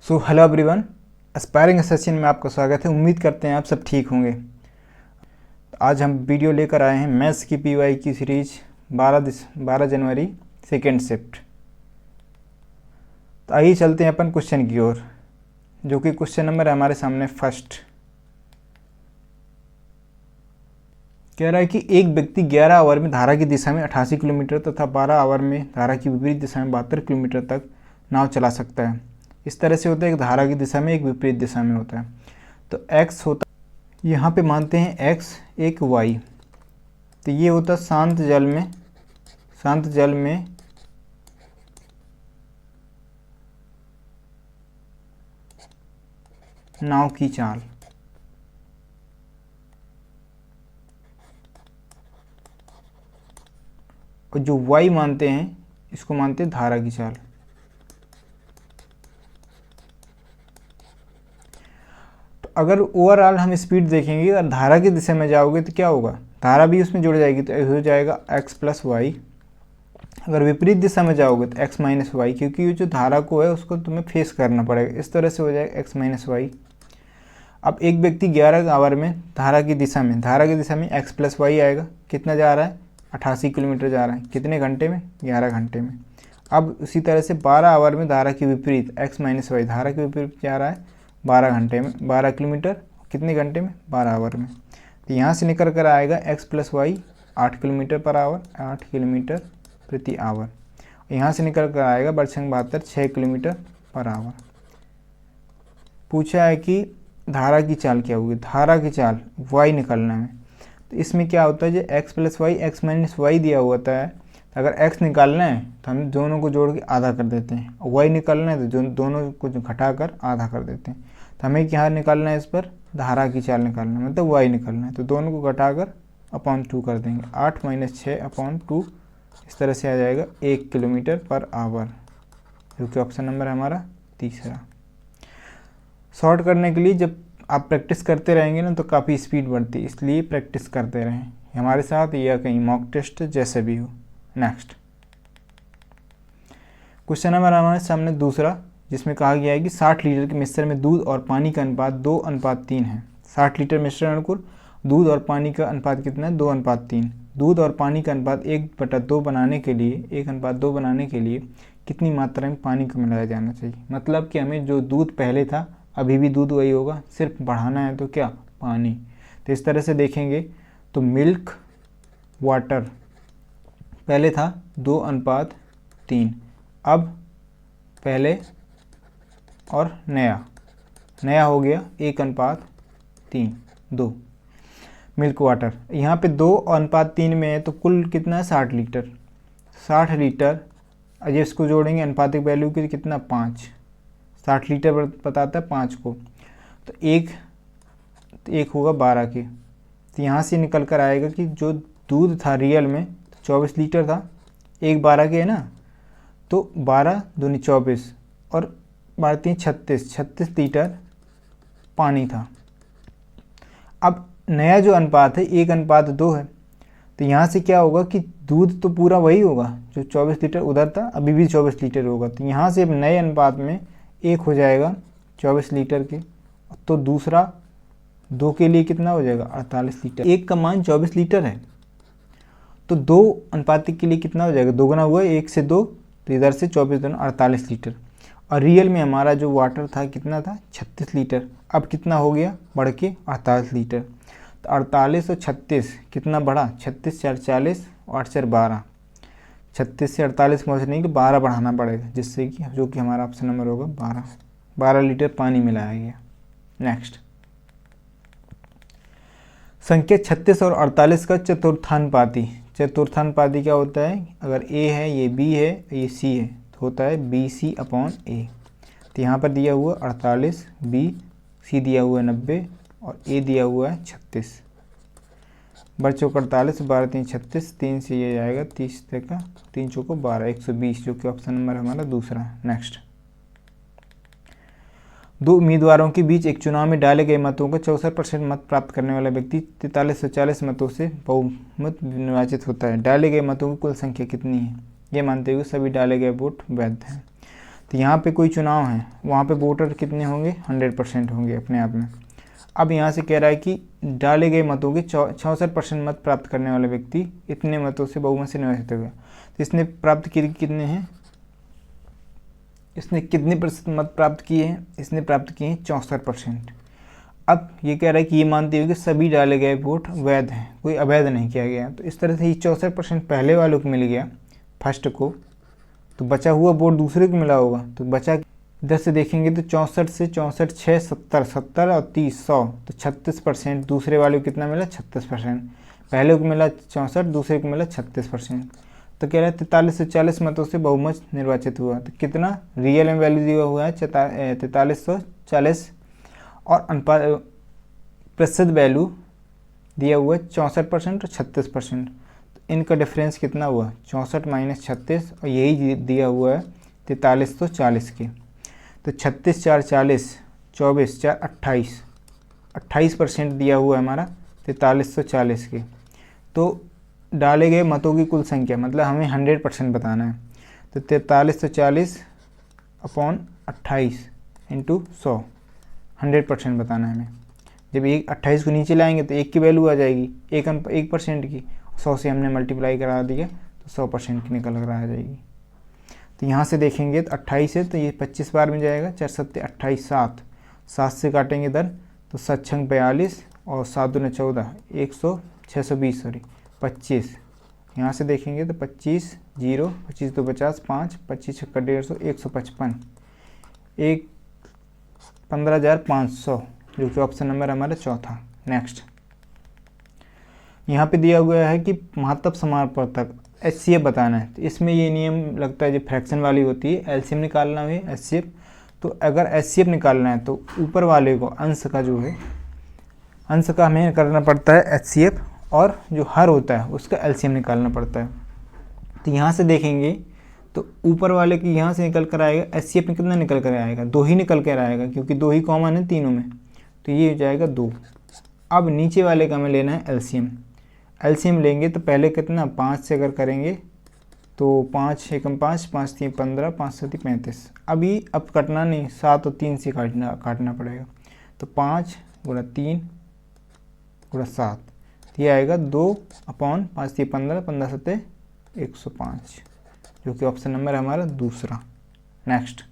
So hello everyone, aspiring एसेसियन में आपका स्वागत है। उम्मीद करते हैं आप सब ठीक होंगे। आज हम वीडियो लेकर आए हैं मैथ्स की पीवाई की सीरीज 12 जनवरी सेकेंड शिफ्ट। तो आइए चलते हैं अपन क्वेश्चन की ओर, जो कि क्वेश्चन नंबर है हमारे सामने फर्स्ट। कह रहा है कि एक व्यक्ति 11 आवर में धारा की दिशा में 88 किलोमीटर तथा 12 आवर में धारा की विपरीत दिशा में 72 किलोमीटर तक नाव चला सकता है। इस तरह से होता है, एक धारा की दिशा में एक विपरीत दिशा में होता है। तो x होता है, यहाँ पे मानते हैं x एक y, तो ये होता है शांत जल में नाव की चाल। और जो y मानते हैं इसको मानते हैं धारा की चाल। अगर ओवरऑल हम स्पीड देखेंगे, अगर धारा की दिशा में जाओगे तो क्या होगा, धारा भी उसमें जुड़ जाएगी, तो हो जाएगा x प्लस वाई। अगर विपरीत दिशा में जाओगे तो x माइनस वाई, क्योंकि ये जो धारा को है उसको तुम्हें फेस करना पड़ेगा। इस तरह से हो जाएगा x माइनस वाई। अब एक व्यक्ति 11 आवर में धारा की दिशा में x प्लस वाई आएगा। कितना जा रहा है, 88 किलोमीटर जा रहा है। कितने घंटे में, 11 घंटे में। अब उसी तरह से 12 आवर में धारा की विपरीत x माइनस वाई, धारा के विपरीत जा रहा है 12 घंटे में, 12 किलोमीटर। कितने घंटे में, 12 आवर में। तो यहाँ से निकल कर आएगा x plus Y 8 kilometre per hour, 8 kilometre प्रति आवर। यहाँ से निकल कर आएगा बरसंग 72 6 किलोमीटर पर आवर। पूछा है कि धारा की चाल क्या होगी, धारा की चाल y निकालना है। तो इसमें क्या होता है, जो x plus Y x minus Y दिया होता है, अगर x निकालना है तो हम दोनों को जोड़ के आधा कर देते हैं, और y निकालना है तो दोनों को घटाकर आधा कर देते हैं। तो हमें क्या निकालना है, इस पर धारा की चाल निकालना है, मतलब y निकालना है। तो दोनों को घटाकर अपॉन 2 कर देंगे, 8 माइनस 6 अपॉन 2। इस तरह से आ जाएगा 1 किलोमीटर पर आवर, जो कि ऑप्शन नंबर है हमारा तीसरा। शॉर्ट करने के लिए जब आप प्रैक्टिस करते रहेंगे ना तो काफ़ी स्पीड बढ़ती है, इसलिए प्रैक्टिस करते रहें हमारे साथ, या कहीं मॉक टेस्ट जैसे भी हो। नेक्स्ट क्वेश्चन नंबर हमारे सामने दूसरा, जिसमें कहा गया है कि 60 लीटर के मिश्रण में दूध और पानी का अनुपात 2:3 है। 60 लीटर मिश्रण अनुकूल दूध और पानी का अनुपात कितना है, 2:3। दूध और पानी का अनुपात 1/2 बनाने के लिए 1:2 बनाने के लिए कितनी मात्रा में पानी को मिलाया जाना चाहिए। मतलब कि हमें जो दूध पहले था अभी भी दूध वही होगा, सिर्फ बढ़ाना है तो क्या, पानी। तो इस तरह से देखेंगे तो मिल्क वाटर पहले था 2:3, अब पहले और नया हो गया 1:3 2 मिल्क वाटर। यहाँ पे 2:3 में है तो कुल कितना है, 60 लीटर। 60 लीटर अजय इसको जोड़ेंगे अनुपातिक वैल्यू की कितना, 5। 60 लीटर बताता है 5 को, तो एक होगा 12 के। तो यहाँ से निकल कर आएगा कि जो दूध था रियल में 24 लीटर था, 1 12 के है ना, तो 12 दूनी 24 और 12 36 लीटर पानी था। अब नया जो अनुपात है 1:2 है, तो यहाँ से क्या होगा कि दूध तो पूरा वही होगा जो 24 लीटर उधर था, अभी भी 24 लीटर होगा। तो यहाँ से अब नए अनुपात में 1 हो जाएगा 24 लीटर के, तो दूसरा 2 के लिए कितना हो जाएगा, 48 लीटर। 1 का मान 24 लीटर है, तो 2 अनुपातिक के लिए कितना हो जाएगा, 2 गुना हुआ 1 से 2, तो इधर से 24 दूना 48 लीटर। और रियल में हमारा जो वाटर था कितना था, 36 लीटर। अब कितना हो गया, बढ़ के 48 लीटर। तो 48 और 36 कितना बढ़ा, 36 4 40 और 8 4 12। 36 से 48 पहुँचने के 12 बढ़ाना पड़ेगा, जिससे कि जो कि हमारा ऑप्शन नंबर होगा 12 लीटर पानी मिलाया गया। नेक्स्ट संख्या 36 और 48 का चतुर्थानुपाती क्या होता है, अगर a है, ये b है, ये c है, तो होता है BC/A। तो यहाँ पर दिया हुआ 48, b c दिया हुआ है 90 और a दिया हुआ है 36। बढ़ चौक 48, 12 3 36, 3 से ये जाएगा 30 तक का, 3 चौको 12, 120, जो कि ऑप्शन नंबर हमारा दूसरा। नेक्स्ट 2 उम्मीदवारों के बीच एक चुनाव में डाले गए मतों का 64% मत प्राप्त करने वाला व्यक्ति 4340 मतों से बहुमत निर्वाचित होता है। डाले गए मतों की कुल संख्या कितनी है, ये मानते हुए सभी डाले गए वोट वैध हैं। तो यहाँ पे कोई चुनाव है, वहाँ पे वोटर कितने होंगे, 100% होंगे अपने आप में। अब यहाँ से कह रहा है कि डाले गए मतों के 66% मत प्राप्त करने वाला व्यक्ति इतने मतों से बहुमत से निर्वाचित हो गया। तो इसने प्राप्त किए कितने हैं, इसने कितने प्रतिशत मत प्राप्त किए हैं, इसने प्राप्त किए हैं 64%। अब ये कह रहा है कि ये मानते हुए कि सभी डाले गए वोट वैध हैं, कोई अवैध नहीं किया गया। तो इस तरह से ये 64% पहले वालों को मिल गया, फर्स्ट को, तो बचा हुआ वोट दूसरे को मिला होगा। तो बचा, इधर से देखेंगे तो 64 से 64 6 70 70 और 30 100, तो 36%। दूसरे वाले को कितना मिला, 36%। पहले को मिला 64, दूसरे को मिला 36%। तो कह रहा है 43 से 40 मतों से बहुमत निर्वाचित हुआ। तो कितना रियल में वैल्यू दिया हुआ है 4340, और अनुपात प्रतिशत वैल्यू दिया हुआ है 64% और 36%। तो इनका डिफरेंस कितना हुआ, 64 माइनस 36, और यही दिया हुआ है 4340 के। तो 36 4 40, 24 4 28, 28% दिया हुआ है हमारा 4340 के। तो डाले गए मतों की कुल संख्या, मतलब हमें 100% बताना है। तो 4340 अपॉन 28 इंटू 100, 100% बताना है हमें। जब 28 को नीचे लाएंगे तो 1 की वैल्यू आ जाएगी, 1% की। 100 से हमने मल्टीप्लाई करा दिया तो 100% की निकल कर आ जाएगी। तो यहाँ से देखेंगे तो 28 है तो ये 25 बार में जाएगा, 4 7 28, 7 से काटेंगे इधर तो 7 6 42 और 7 दूने 14, 620 सॉरी 25। यहाँ से देखेंगे तो 25 0, 25 2 50, 5 25 6 150, 155, 15,500, जो कि ऑप्शन नंबर हमारा चौथा। नेक्स्ट, यहाँ पे दिया हुआ है कि महत्तम समापवर्तक HCF बताना है। तो इसमें ये नियम लगता है जो फ्रैक्शन वाली होती है, एलसीएम निकालना है HCF। तो अगर HCF निकालना है तो ऊपर वाले को अंश का जो है, अंश का हमें करना पड़ता है HCF, और जो हर होता है उसका LCM निकालना पड़ता है। तो यहाँ से देखेंगे तो ऊपर वाले की यहाँ से निकल कर आएगा, HCF में कितना निकल कर आएगा, 2 ही निकल कर आएगा, क्योंकि 2 ही कॉमन है तीनों में। तो ये हो जाएगा 2। अब नीचे वाले का हमें लेना है LCM लेंगे तो पहले कितना, 5 से अगर करेंगे तो 5 एकम 5, 5 3 15, 5 7 35। अभी अब कटना नहीं, 7 और 3 से काटना पड़ेगा। तो 5 गुणा 3 गुणा 7, ये आएगा 2 अपॉन 5 3 15, 15 7 105, जो कि ऑप्शन नंबर हमारा दूसरा। नेक्स्ट,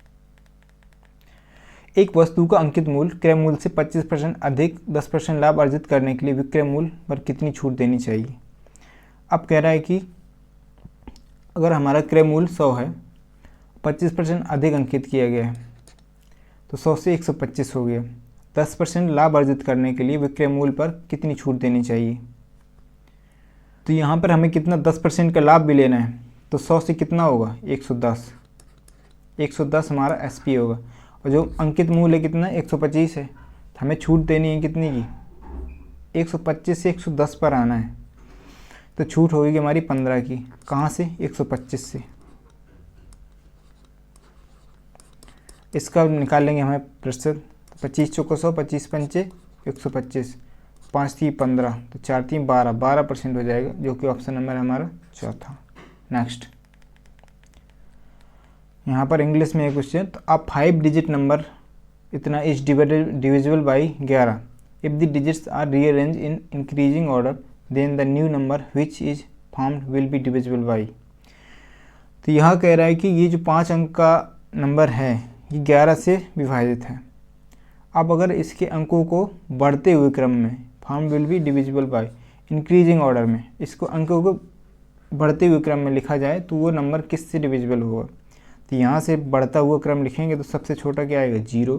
एक वस्तु का अंकित मूल्य क्रय मूल्य से 25% अधिक 10% लाभ अर्जित करने के लिए विक्रय मूल्य पर कितनी छूट देनी चाहिए। अब कह रहा है कि अगर हमारा क्रय मूल्य 100 है, 25% अधिक अंकित किया गया है, तो 100 से 125 हो गया। 10% लाभ अर्जित करने के लिए विक्रय मूल्य पर कितनी छूट देनी चाहिए। तो यहाँ पर हमें कितना 10% का लाभ भी लेना है, तो 100 से कितना होगा 110, 110 हमारा SP होगा। और जो अंकित मूल्य कितना 125 है, तो हमें छूट देनी है कितनी की, 125 से 110 पर आना है। तो छूट होगी हमारी 15 की। कहाँ से, 125 से। इसका निकाल लेंगे हमें प्रतिशत, 25 चौको 100, 25 पंचे 125, 5 3 15, तो 4 3 12, 12% हो जाएगा, जो कि ऑप्शन नंबर हमारा चौथा। नेक्स्ट, यहाँ पर इंग्लिश में एक क्वेश्चन, तो अब 5 डिजिट नंबर इतना is divisible by 11 if the digits are rearrange in increasing order then the new number which is formed will be divisible by. तो यहाँ कह रहा है कि ये जो 5 अंक का नंबर है ये 11 से विभाजित है। अब अगर इसके अंकों को बढ़ते हुए क्रम में, form will be divisible by increasing order में, इसको अंकों को बढ़ते हुए क्रम में लिखा जाए तो वो नंबर किससे डिविजिबल होगा। तो यहाँ से बढ़ता हुआ क्रम लिखेंगे तो सबसे छोटा क्या आएगा 0,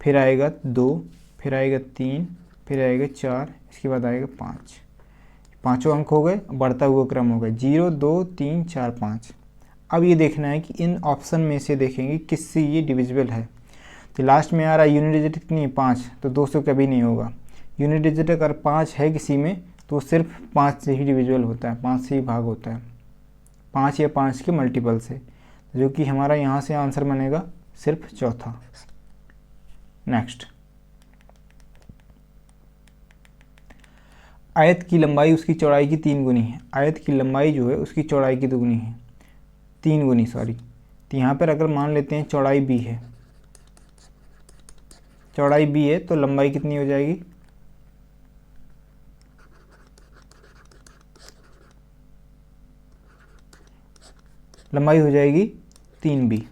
फिर आएगा 2, फिर आएगा 3, फिर आएगा 4, इसके बाद आएगा 5। पाँचों अंक हो गए, बढ़ता हुआ क्रम हो गया 0 2 3 4 5। अब ये देखना है कि इन ऑप्शन में से देखेंगे किससे ये डिविजिबल है। तो लास्ट में आ रहा है यूनिट डिजिट कितनी है 5, तो 2 से कभी नहीं होगा। यूनिट डिजिट अगर 5 है किसी में तो सिर्फ 5 से ही डिविजिबल होता है, 5 से ही भाग होता है, 5 या 5 के मल्टीपल से, जो कि हमारा यहाँ से आंसर बनेगा सिर्फ चौथा। नेक्स्ट, आयत की लंबाई उसकी चौड़ाई की 3 गुनी है। आयत की लंबाई जो है उसकी चौड़ाई की 2 गुनी है, 3 गुनी सॉरी। तो यहाँ पर अगर मान लेते हैं चौड़ाई b है, चौड़ाई b है, तो लंबाई कितनी हो जाएगी, लंबाई हो जाएगी 3b।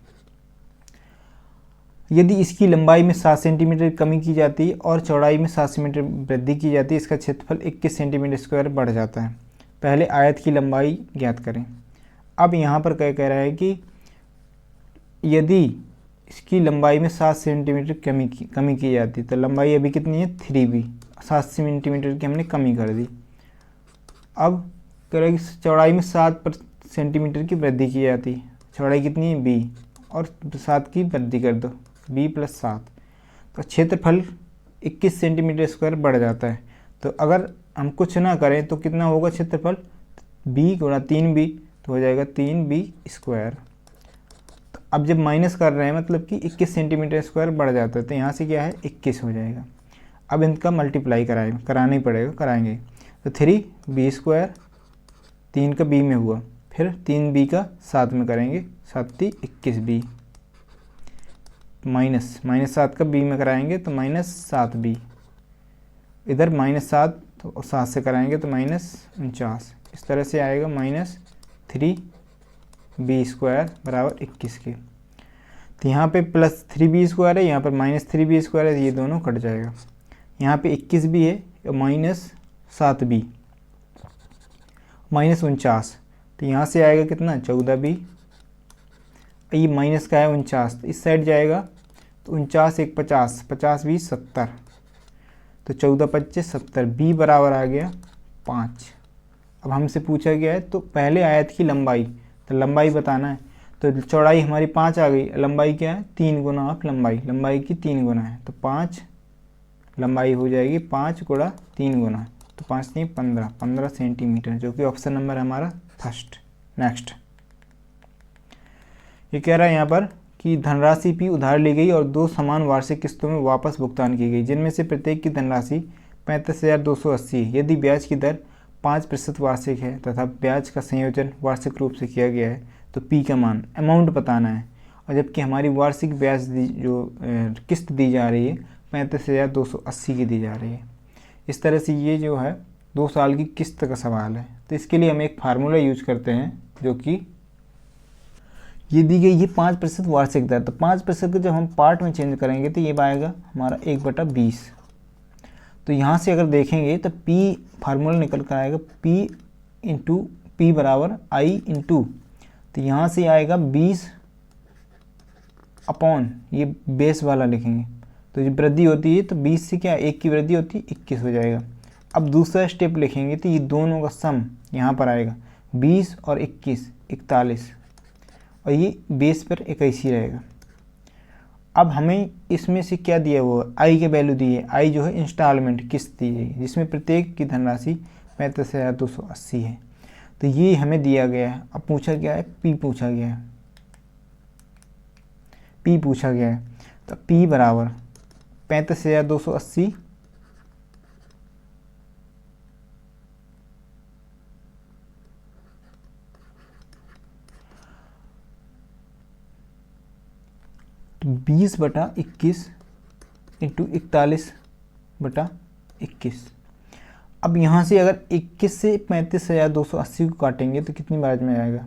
यदि इसकी लंबाई में 7 सेंटीमीटर कमी की जाती है और चौड़ाई में 7 सेंटीमीटर वृद्धि की जाती है, इसका क्षेत्रफल 21 सेंटीमीटर स्क्वायर बढ़ जाता है। पहले आयत की लंबाई ज्ञात करें। अब यहाँ पर क्या कह रहा है कि यदि इसकी लंबाई में 7 सेंटीमीटर कमी की जाती है तो लंबाई अभी कितनी है 3b, 7 सेंटीमीटर की हमने कमी कर दी। अब कह रहा है कि चौड़ाई में 7 सेंटीमीटर की वृद्धि की जाती है, चौड़ाई कितनी है b और 7 की वृद्धि कर दो, b + 7, तो क्षेत्रफल 21 सेंटीमीटर स्क्वायर बढ़ जाता है। तो अगर हम कुछ ना करें तो कितना होगा क्षेत्रफल, b × 3b, तो हो जाएगा 3b स्क्वायर। तो अब जब माइनस कर रहे हैं मतलब कि 21 सेंटीमीटर स्क्वायर बढ़ जाता है, तो यहाँ से क्या है 21 हो जाएगा। अब इनका मल्टीप्लाई कराना ही पड़ेगा, कराएंगे। तो 3b स्क्वायर, 3 का b में हुआ, फिर 3b का 7 में करेंगे, 7 × 21b, माइनस 7 का b में कराएंगे तो -7b, इधर -7 तो 7 से कराएंगे तो -49, इस तरह से आएगा -3b स्क्वायर बराबर 21 के। तो यहाँ पे +3b स्क्वायर है, यहाँ पर -3b स्क्वायर है, ये दोनों कट जाएगा। यहाँ पे 21b है और -7b, -49, तो यहाँ से आएगा कितना 14b, ये माइनस का है 49, तो इस साइड जाएगा तो 49 × 1 = 50, 50 × 20 = 70, तो 14 × 25 = 70, b बराबर आ गया 5। अब हमसे पूछा गया है तो पहले आयत की लंबाई, तो लंबाई बताना है। तो चौड़ाई हमारी 5 आ गई, लंबाई क्या है 3 गुना ऑफ लंबाई, लंबाई की 3 गुना है, तो 5 लंबाई हो जाएगी 5 × 3 गुना, तो 5 × 3 = 15 सेंटीमीटर, जो कि ऑप्शन नंबर हमारा फर्स्ट। नेक्स्ट ये कह रहा है यहाँ पर कि धनराशि P उधार ली गई और 2 समान वार्षिक किस्तों में वापस भुगतान की गई, जिनमें से प्रत्येक की धनराशि 35,280 है। यदि ब्याज की दर 5% वार्षिक है तथा ब्याज का संयोजन वार्षिक रूप से किया गया है तो P का मान, अमाउंट बताना है। और जबकि हमारी वार्षिक ब्याज जो किस्त दी जा रही है 35,280 की दी जा रही है। इस तरह से ये जो है 2 साल की किस्त का सवाल है। तो इसके लिए हम एक फार्मूला यूज करते हैं, जो कि ये दी गई ये 5% वार्षिक दर, तो 5% को जब हम पार्ट में चेंज करेंगे तो ये आएगा हमारा 1/20। तो यहाँ से अगर देखेंगे तो P फार्मूला निकल कर आएगा P = I × तो यहाँ से आएगा 20 अपॉन, ये बेस वाला लिखेंगे, तो जब वृद्धि होती है तो 20 से क्या 1 की वृद्धि होती है 21 हो जाएगा। अब दूसरा स्टेप लिखेंगे तो ये दोनों का सम यहाँ पर आएगा 20 और 21 41, और ये बेस पर 81 रहेगा। अब हमें इसमें से क्या दिया हुआ आई के वैल्यू दी है, आई जो है इंस्टॉलमेंट किस्त दी है, जिसमें प्रत्येक की धनराशि 35,280 है। तो ये हमें दिया गया है। अब पूछा गया है पी पूछा गया है, पी पूछा गया है, तो पी बराबर 35,280 20/21 × 41/21। अब यहाँ से अगर 21 से 35,280 को काटेंगे तो कितनी बार में आएगा,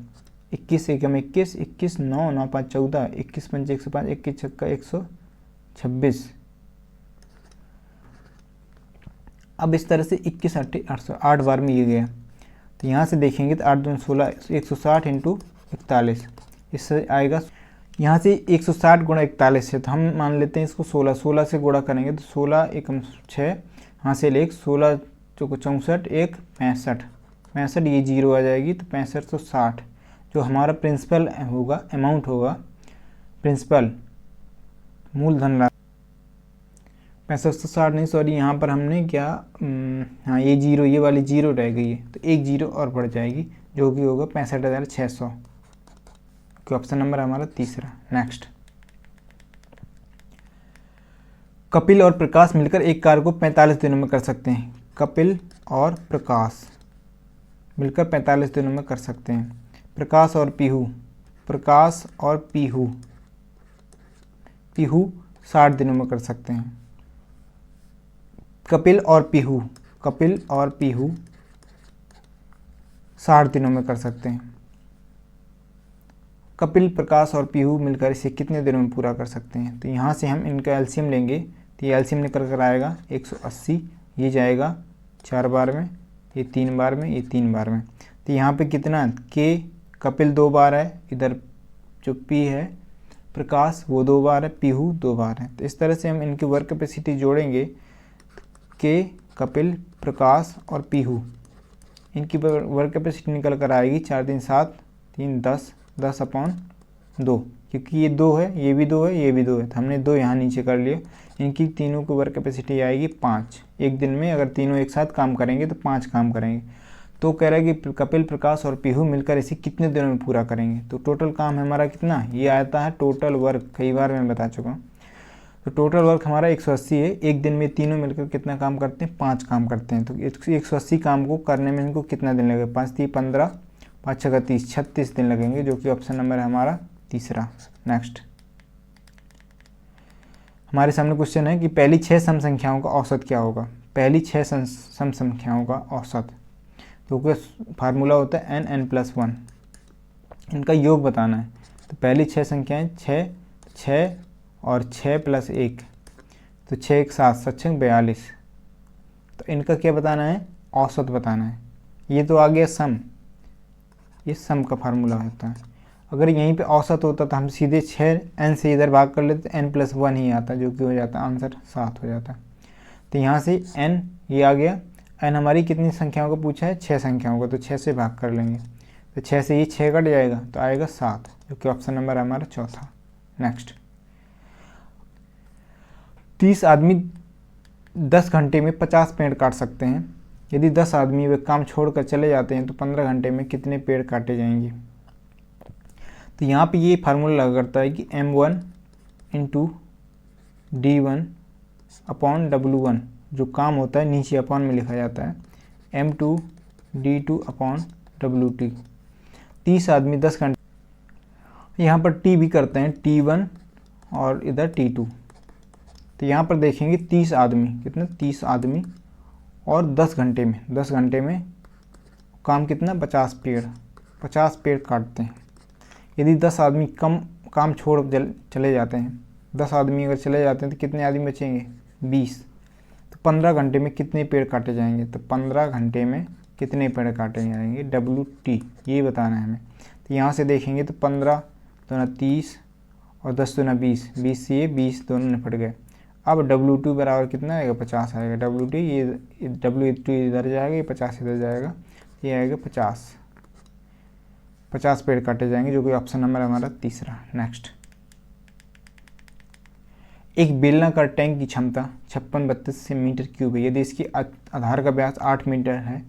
21 × 21 21 9 9 5 14 21 5 105 21 6 126। अब इस तरह से 21 8 8 बार में ये गया। तो यहाँ से देखेंगे तो 8 2 16 160 × 41, इससे आएगा यहाँ से 160 × 41 है, तो हम मान लेते हैं इसको 16 से गुणा करेंगे तो 16 × 1 6, यहाँ से 1 16 64 1 65, ये 0 आ जाएगी, तो 6560 जो हमारा प्रिंसिपल होगा, अमाउंट होगा, प्रिंसिपल मूलधन राशि 6560 नहीं, सॉरी यहाँ पर हमने क्या हाँ ये 0, ये वाली 0 रह गई है, तो एक 0 और बढ़ जाएगी, जो कि होगा 65,600, कि ऑप्शन नंबर हमारा तीसरा। नेक्स्ट, कपिल और प्रकाश मिलकर एक कार्य को 45 दिनों में कर सकते हैं। कपिल और प्रकाश मिलकर 45 दिनों में कर सकते हैं। प्रकाश और पीहू प्रकाश और पीहू, पीहू 60 दिनों में कर सकते हैं। कपिल और पीहू, कपिल और पीहू 60 दिनों में कर सकते हैं। कपिल, प्रकाश और पीहू मिलकर इसे कितने दिनों में पूरा कर सकते हैं? तो यहाँ से हम इनका एलसीएम लेंगे, तो ये एलसीएम निकल कर आएगा 180, ये जाएगा 4 बार में, ये 3 बार में, ये 3 बार में। तो यहाँ पे कितना के, कपिल 2 बार है, इधर जो पी है प्रकाश वो 2 बार है, पीहू 2 बार है। तो इस तरह से हम इनकी वर्क कैपेसिटी जोड़ेंगे, के, कपिल, प्रकाश और पीहू, इनकी वर्क कैपेसिटी निकल कर आएगी 4 दिन 7, 3 10, 10/2, क्योंकि ये 2 है, ये भी 2 है, ये भी 2 है, तो हमने 2 यहाँ नीचे कर लिए। इनकी तीनों की वर्क कैपेसिटी आएगी 5। एक दिन में अगर तीनों एक साथ काम करेंगे तो 5 काम करेंगे। तो कह रहा है कि कपिल, प्रकाश और पीहू मिलकर इसे कितने दिनों में पूरा करेंगे? तो टोटल काम हमारा कितना, ये आता है टोटल वर्क, कई बार मैं बता चुका हूँ। तो टोटल वर्क हमारा 180 है। एक दिन में तीनों मिलकर कितना काम करते हैं? 5 काम करते हैं। तो 180 काम को करने में इनको कितना दिन लगेगा? 5 × 3 = 15, 5 × 6 = 30, 36 दिन लगेंगे, जो कि ऑप्शन नंबर है हमारा तीसरा। नेक्स्ट, हमारे सामने क्वेश्चन है कि पहली 6 सम संख्याओं का औसत क्या होगा? पहली 6 सम संख्याओं का औसत, तो फार्मूला होता है n+1, इनका योग बताना है। तो पहली 6 संख्याएं 6, 6 और 6 + 1, तो 6 × 7, 7 × 42। तो इनका क्या बताना है? औसत बताना है। ये तो आ गया सम, ये सम का फार्मूला होता है। अगर यहीं पे औसत होता तो हम सीधे 6 n से इधर भाग कर लेते, n+1 ही आता, जो कि हो जाता आंसर 7 हो जाता। तो यहाँ से n ये आ गया। n हमारी कितनी संख्याओं का पूछा है? 6 संख्याओं का, तो 6 से भाग कर लेंगे, तो 6 से ये 6 कट जाएगा, तो आएगा 7, जो कि ऑप्शन नंबर है हमारा चौथा। नेक्स्ट, 30 आदमी 10 घंटे में 50 पेड़ काट सकते हैं। यदि 10 आदमी वे काम छोड़कर चले जाते हैं तो 15 घंटे में कितने पेड़ काटे जाएंगे? तो यहाँ पे ये फार्मूला लगा करता है कि m1 × d1/w1, जो काम होता है नीचे अपॉन में लिखा जाता है, m2 d2/wt। 30 आदमी 10 घंटे, यहाँ पर t भी करते हैं, t1 और इधर t2। तो यहाँ पर देखेंगे 30 आदमी, कितने? 30 आदमी और 10 घंटे में, 10 घंटे में काम कितना? 50 पेड़, 50 पेड़ काटते हैं। यदि 10 आदमी काम छोड़ चले जाते हैं, 10 आदमी अगर चले जाते हैं तो कितने आदमी बचेंगे? 20। तो 15 घंटे में कितने पेड़ काटे जाएंगे? तो 15 घंटे में कितने पेड़ काटे जाएंगे? WT, ये बताना है हमें। तो यहाँ से देखेंगे तो 15 × 30 और 10 × 20, 20 से ये 20 दोनों निपट गए। अब W2 बराबर कितना आएगा? 50 आएगा। WT ये W2 इधर जाएगा, ये 50 इधर जाएगा, ये आएगा 50 पेड़ काटे जाएंगे, जो कि ऑप्शन नंबर हमारा तीसरा। नेक्स्ट, एक बेलनाकार टैंक की क्षमता 56-32 मीटर3 है। यदि इसकी आधार का व्यास 8 मीटर है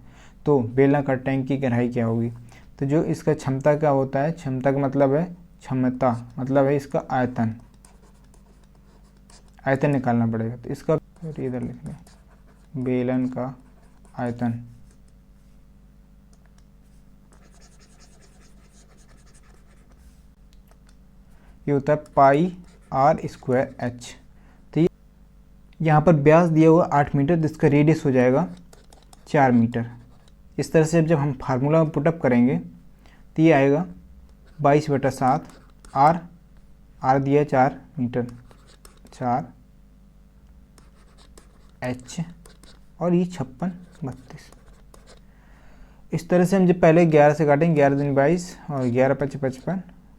तो बेलनाकार टैंक की गहराई क्या होगी? तो जो इसका क्षमता क्या होता है? क्षमता का मतलब है क्षमता, मतलब है इसका आयतन, आयतन निकालना पड़ेगा। तो इसका इधर लिख लें, बेलन का आयतन, ये होता है πr²h। तो यहाँ पर व्यास दिया हुआ 8 मीटर, जिसका रेडियस हो जाएगा 4 मीटर। इस तरह से जब हम फार्मूला पुटअप करेंगे तो ये आएगा 22/7, r दिया 4 मीटर, 4h, और ये 56-32। इस तरह से हम जब पहले 11 से काटेंगे, 11 दूनी 22 और 11 × 5 =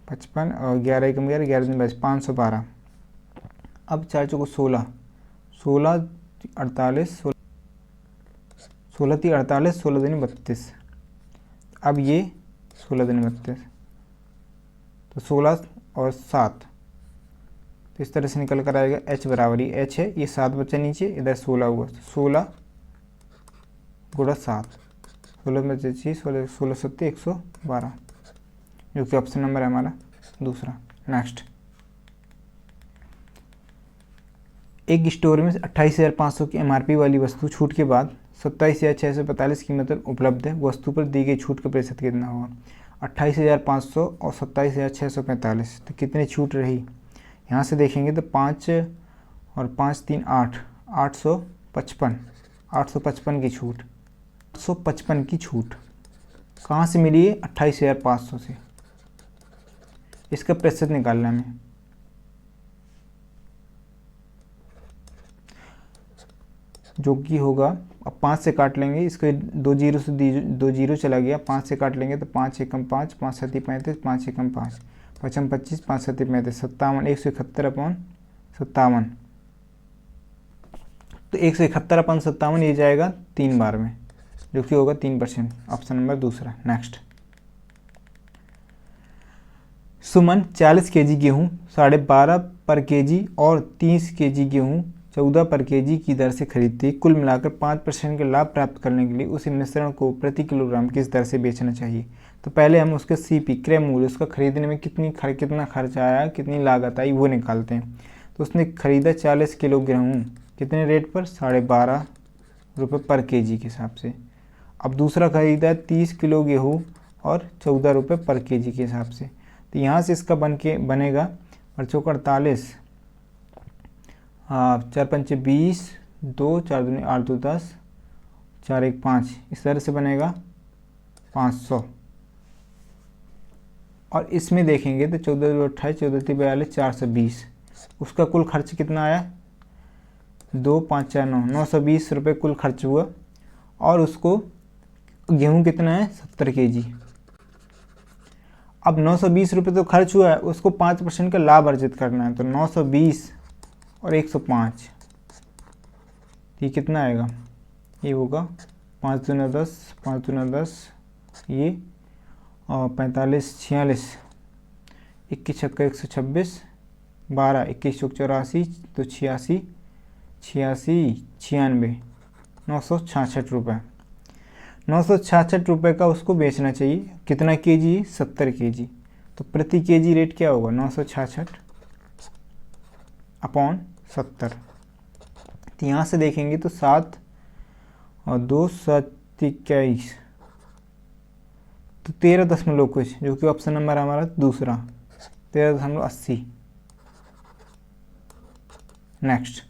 55 और 11 × 1 = 11, 11 दूनी 22, 512। अब 4 × 4 = 16, 16 × 48, 16 × 48, 16 दूनी 32। अब ये 16 दूनी 32, तो 16 और 7, तो इस तरह से निकल कर आएगा h बराबर, ये h है, ये 7 बचा नीचे, इधर 16 हुआ, 16 × 7, 16 में 16, 16 7 112, जो कि ऑप्शन नंबर है हमारा दूसरा। नेक्स्ट, एक स्टोर में 28,500 की MRP वाली वस्तु छूट के बाद 27,645 कीमत पर उपलब्ध है। वस्तु पर दी गई छूट का प्रतिशत कितना होगा? 28,500 और 27,645, तो कितनी छूट रही? यहाँ से देखेंगे तो 5 और 5 3 8, 855 की छूट, 855 की छूट कहाँ से मिली है? 28,500 से। इसका प्रतिशत निकालना है हमें। जो कि होगा, अब 5 से काट लेंगे, इसके 2 जीरो से 2 जीरो चला गया, 5 से काट लेंगे तो 5 एकम 5, 5 सती 35, 5 एकम 5, 5 25, 5 सती 35, 57, 171/57। तो 171/57 ये जाएगा 3 बार में, जो कि होगा 3%, ऑप्शन नंबर दूसरा। नेक्स्ट, सुमन 40 केजी गेहूँ 12.5 पर केजी और 30 केजी गेहूँ 14 पर केजी की दर से खरीदती, कुल मिलाकर 5% के लाभ प्राप्त करने के लिए उसी मिश्रण को प्रति किलोग्राम किस दर से बेचना चाहिए? तो पहले हम उसके CP क्रय मूल्य, उसका खरीदने में कितना खर्च आया, कितनी लागत आई, वो निकालते हैं। तो उसने खरीदा 40 किलो गेहूँ कितने रेट पर? 12.5 रुपये पर केजी के हिसाब से। अब दूसरा खरीदा 30 किलो गेहूँ और 14 रुपये पर केजी के हिसाब से। तो यहाँ से इसका बनेगा 48, 4 पंचे 20, 2 4 दूनी 8 2 10, 4 1 5, इस तरह से बनेगा 500। और इसमें देखेंगे तो 14 2 28, 14 3 42, 420, उसका कुल खर्च कितना आया? 2 5 4 9, 920 रुपये कुल खर्च हुआ। और उसको गेहूँ कितना है? 70 केजी। अब 920 रुपये तो खर्च हुआ है, उसको 5% का लाभ अर्जित करना है। तो 920 और 105, ये कितना आएगा? ये होगा 5 दूना 10, 5 दूना 10, ये और 45 46, 21 छक्का 126, 12 21 चौक 84, तो 86 96 96, 966 रुपये। 966 रुपये का उसको बेचना चाहिए। कितना केजी? 70 केजी। तो प्रति केजी रेट क्या होगा? 966 अपॉन 70। तो यहाँ से देखेंगे तो 7 और 2 7 21, तो 13 कुछ, जो कि ऑप्शन नंबर हमारा दूसरा, 13.80। नेक्स्ट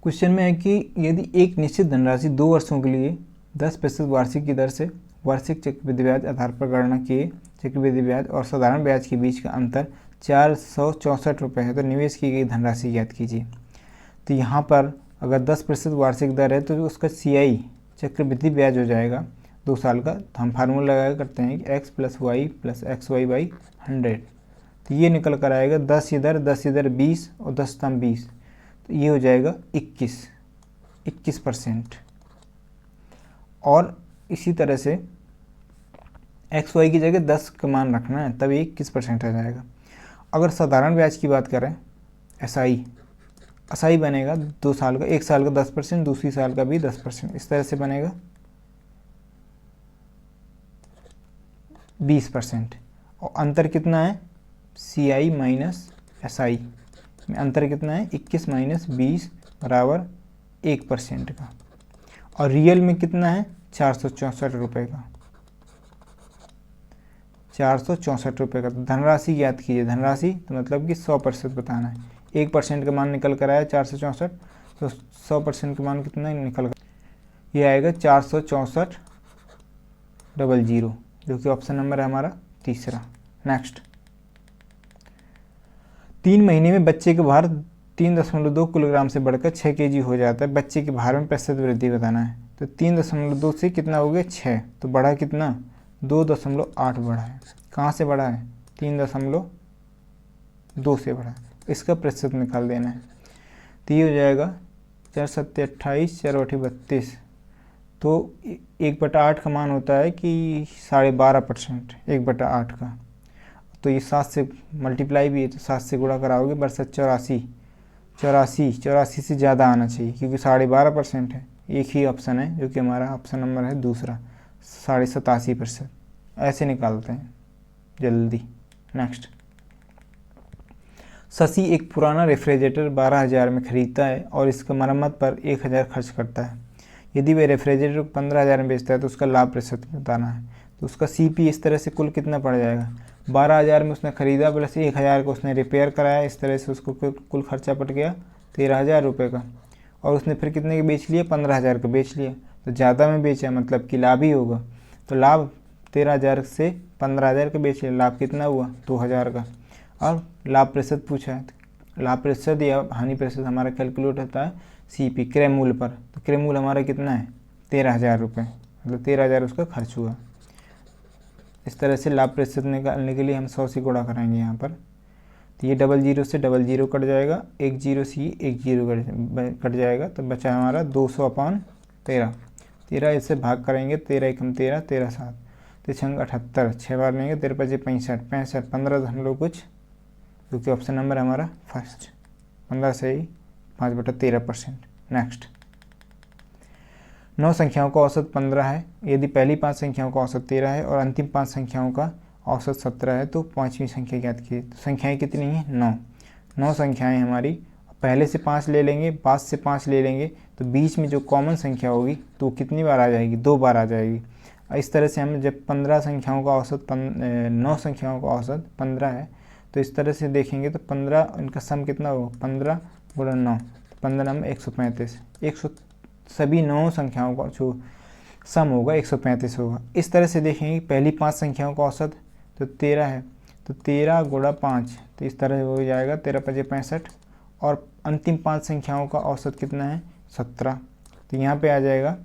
क्वेश्चन में है कि यदि एक निश्चित धनराशि 2 वर्षों के लिए 10% वार्षिक की दर से वार्षिक चक्रवृद्धि ब्याज आधार पर गणना किए चक्रवृद्धि ब्याज और साधारण ब्याज के बीच का अंतर 464 रुपये है, तो निवेश की गई धनराशि ज्ञात कीजिए। तो यहाँ पर अगर 10% वार्षिक दर है तो उसका CI चक्रवृद्धि ब्याज हो जाएगा 2 साल का। तो हम फार्मूला लगा करते हैं कि x + y + xy/100, तो ये निकल कर आएगा 10 इधर 20 और 10 दाम 20, तो ये हो जाएगा 21%। और इसी तरह से XY की जगह 10 का मान रखना है, तब 21% आ जाएगा। अगर साधारण ब्याज की बात करें, SI बनेगा 2 साल का, 1 साल का 10%, दूसरी साल का भी 10%, इस तरह से बनेगा 20%। और अंतर कितना है? CI माइनस SI में अंतर कितना है? 21 - 20 बराबर 1% का। और रियल में कितना है? 464 रुपये का, 464 रुपये का। धनराशि ज्ञात कीजिए। धनराशि तो मतलब कि 100% बताना है। 1% का मान निकल कर आया 464, तो 100% का मान कितना निकल कर, ये आएगा 464,000, जो कि ऑप्शन नंबर है हमारा तीसरा। नेक्स्ट, 3 महीने में बच्चे का भार 3.2 किलोग्राम से बढ़कर 6 केजी हो जाता है। बच्चे के भार में प्रतिशत वृद्धि बताना है। तो 3.2 से कितना हो गया? 6, तो बढ़ा कितना? 2.8 बढ़ा है। कहाँ से बढ़ा है? 3.2 से बढ़ा है। इसका प्रतिशत निकाल देना है। तो ये हो जाएगा 4 7 28, 4 8 32, तो 1/8 का मान होता है कि 12.5%, 1/8 का। तो ये 7 से मल्टीप्लाई भी है, तो 7 से गुणा कराओगे बरसत 84 से ज़्यादा आना चाहिए, क्योंकि 12.5% है। एक ही ऑप्शन है जो कि हमारा ऑप्शन नंबर है दूसरा, 87.5%। ऐसे निकालते हैं जल्दी। नेक्स्ट, शशि एक पुराना रेफ्रिजरेटर 12,000 में खरीदता है और इसका मरम्मत पर 1,000 खर्च करता है। यदि वह रेफ्रिजरेटर को 15,000 में बेचता है तो उसका लाभ प्रतिशत बताना है। तो उसका CP इस तरह से कुल कितना पड़ जाएगा, 12,000 में उसने ख़रीदा प्लस 1,000 को उसने रिपेयर कराया, इस तरह से उसको कुल खर्चा पड़ गया 13,000 रुपये का। और उसने फिर कितने के बेच लिया, 15,000 का बेच लिया, तो ज़्यादा में बेचा मतलब कि लाभ ही होगा। तो लाभ 13,000 से 15,000 का बेच लिया, लाभ कितना हुआ 2,000 का। और लाभ प्रतिशत पूछा है, तो लाभ प्रतिशत या हानि प्रतिशत हमारा कैलकुलेट होता है CP क्रय मूल्य पर। तो क्रय मूल्य हमारा कितना है 13,000 रुपये, मतलब 13,000 उसका खर्च हुआ। इस तरह से लाभ प्रतिशत निकालने के लिए हम 100 से गुणा कराएंगे यहाँ पर। तो ये 00 से 00 कट जाएगा, 10 से 10 कट जाएगा, तो बचा हमारा 200/13। 13 इससे भाग करेंगे, 13 एकम 13, 13 7, 3 78, 6 बार लेंगे, 13 5 65, 65 15 कुछ, क्योंकि ऑप्शन नंबर हमारा फर्स्ट 15 से ही 5/13%। नेक्स्ट 9 संख्याओं का औसत 15 है। यदि पहली 5 संख्याओं का औसत 13 है और अंतिम 5 संख्याओं का औसत 17 है तो पाँचवीं संख्या ज्ञात कीजिए। तो संख्याएँ कितनी हैं 9 संख्याएँ हमारी। पहले से 5 ले लेंगे, 5 से 5 ले लेंगे, तो बीच में जो कॉमन संख्या होगी तो कितनी बार आ जाएगी, 2 बार आ जाएगी। इस तरह से हम जब 15 संख्याओं का औसत 9 संख्याओं का औसत 15 है, तो इस तरह से देखेंगे तो 15 इनका सम कितना होगा, 15 गुणा 9, 15 में 135, सभी 9 संख्याओं का जो सम होगा 135 होगा। इस तरह से देखेंगे पहली 5 संख्याओं का औसत तो 13 है, तो 13 गुणा 5, तो इस तरह हो जाएगा 13 5 65, और अंतिम 5 संख्याओं का औसत कितना है 17, तो यहाँ पे आ जाएगा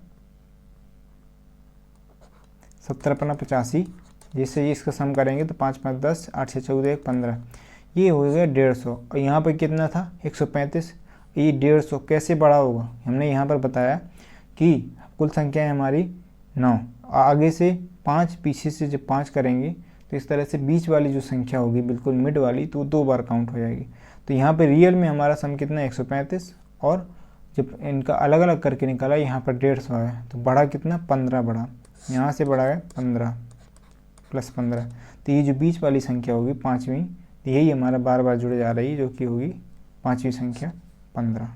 17 पन्ना 85। जैसे ये इसका सम करेंगे तो 5 5 10, 8 6 14 1 15, ये हो गया 150। और यहाँ पर कितना था 135, ये 150 कैसे बड़ा होगा, हमने यहाँ पर बताया कि कुल संख्या है हमारी 9, आगे से 5 पीछे से जब 5 करेंगे तो इस तरह से बीच वाली जो संख्या होगी बिल्कुल मिड वाली, तो 2 बार काउंट हो जाएगी। तो यहाँ पे रियल में हमारा सम कितना है 135, और जब इनका अलग अलग करके निकाला यहाँ पर 150 है, तो बढ़ा कितना 15 बढ़ा, यहाँ से बढ़ा है 15 प्लस 15, तो ये जो बीच वाली संख्या होगी पाँचवीं, यही हमारा बार बार जुड़े जा रही है, जो कि होगी पाँचवीं संख्या 15।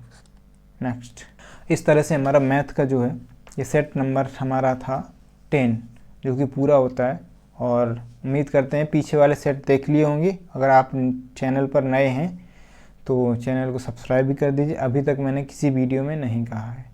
नेक्स्ट इस तरह से हमारा मैथ का जो है ये सेट नंबर हमारा था 10, जो कि पूरा होता है। और उम्मीद करते हैं पीछे वाले सेट देख लिए होंगे। अगर आप चैनल पर नए हैं तो चैनल को सब्सक्राइब भी कर दीजिए, अभी तक मैंने किसी वीडियो में नहीं कहा है।